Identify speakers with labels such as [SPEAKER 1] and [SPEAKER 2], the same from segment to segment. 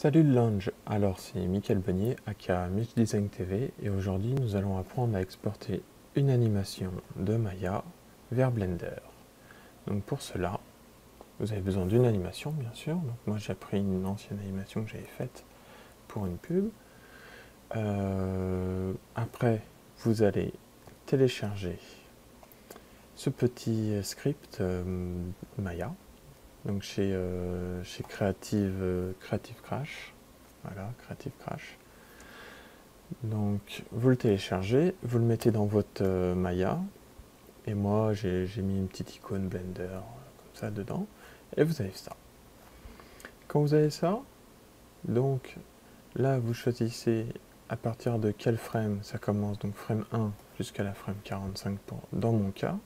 [SPEAKER 1] Salut le Lounge, alors c'est Mickaël Bonnier, aka Mich Design TV, et aujourd'hui nous allons apprendre à exporter une animation de Maya vers Blender. Donc pour cela, vous avez besoin d'une animation bien sûr. Donc moi j'ai pris une ancienne animation que j'avais faite pour une pub. Après, vous allez télécharger ce petit script Maya, donc chez Creative Crash. Voilà, Creative Crash. Donc vous le téléchargez, vous le mettez dans votre Maya, et moi j'ai mis une petite icône Blender comme ça dedans, et vous avez ça. Quand vous avez ça, donc là vous choisissez à partir de quel frame ça commence, donc frame 1 jusqu'à la frame 45 dans mon cas.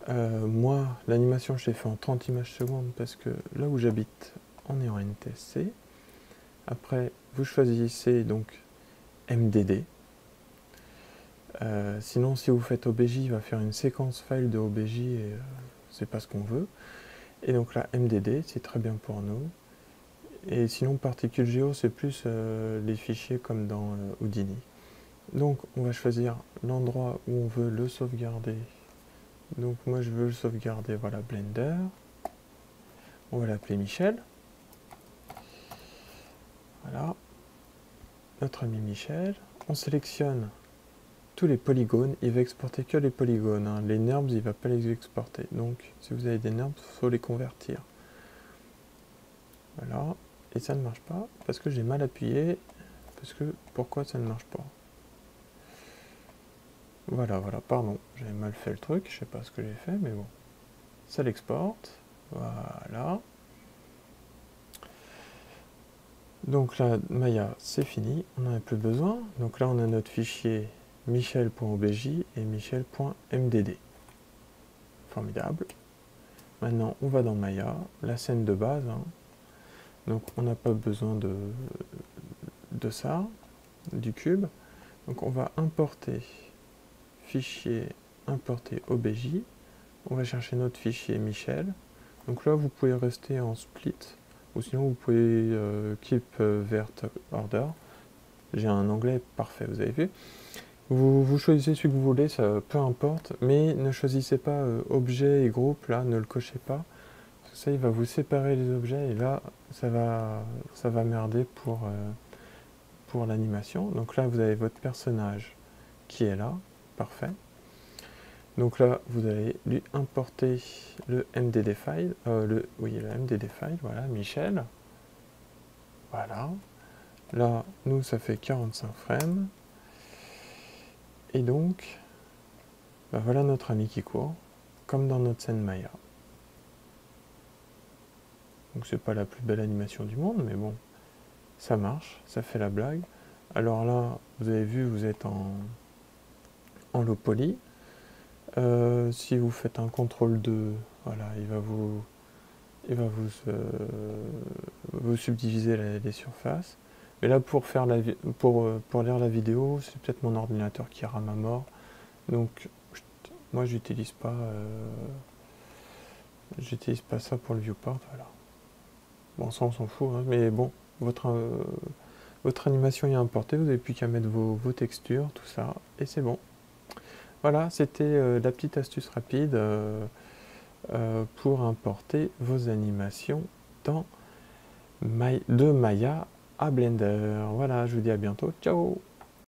[SPEAKER 1] Moi l'animation je l'ai fait en 30 images secondes parce que là où j'habite on est en NTSC. Après vous choisissez donc MDD. Sinon, si vous faites OBJ, il va faire une séquence file de OBJ et c'est pas ce qu'on veut. Et donc là, MDD, c'est très bien pour nous. Et sinon, particules géo, c'est plus les fichiers comme dans Houdini. Donc, on va choisir l'endroit où on veut le sauvegarder. Donc, moi, je veux le sauvegarder, voilà, Blender. On va l'appeler Michel. Voilà. Notre ami Michel. On sélectionne tous les polygones, il va exporter que les polygones, hein. Les NURBS, il ne va pas les exporter. Donc, si vous avez des NURBS, il faut les convertir. Voilà, et ça ne marche pas, parce que j'ai mal appuyé, pourquoi ça ne marche pas? Voilà, pardon, j'avais mal fait le truc, je sais pas ce que j'ai fait, mais bon. Ça l'exporte, voilà. Donc là, Maya, c'est fini, on n'en a plus besoin. Donc là, on a notre fichier michel.obj et michel.mdd. Formidable. Maintenant, on va dans Maya, la scène de base. Hein. Donc, on n'a pas besoin de ça, du cube. Donc, on va importer fichier, importer obj. On va chercher notre fichier Michel. Donc là, vous pouvez rester en split, ou sinon vous pouvez keep vert order. J'ai un anglais parfait, vous avez vu. Vous choisissez celui que vous voulez, ça peu importe, mais ne choisissez pas objet et groupe, là, ne le cochez pas. Ça, il va vous séparer les objets, et là, ça va merder pour l'animation. Donc là, vous avez votre personnage qui est là, parfait. Donc là, vous allez lui importer le MDD file, le MDD file, voilà, Michel. Voilà. Là, nous, ça fait 45 frames. Et donc, bah voilà notre ami qui court, comme dans notre scène Maya. Donc c'est pas la plus belle animation du monde, mais bon, ça marche, ça fait la blague. Alors là, vous avez vu, vous êtes en low poly. Si vous faites un CTRL 2, voilà, il va vous subdiviser les surfaces. Mais là, pour lire la vidéo, c'est peut-être mon ordinateur qui rame à mort. Donc, moi, j'utilise pas ça pour le viewport. Voilà. Bon, ça, on s'en fout, hein, mais bon, votre animation est importée, vous n'avez plus qu'à mettre vos textures, tout ça, et c'est bon. Voilà, c'était la petite astuce rapide pour importer vos animations de Maya à Blender. Voilà, je vous dis à bientôt, ciao!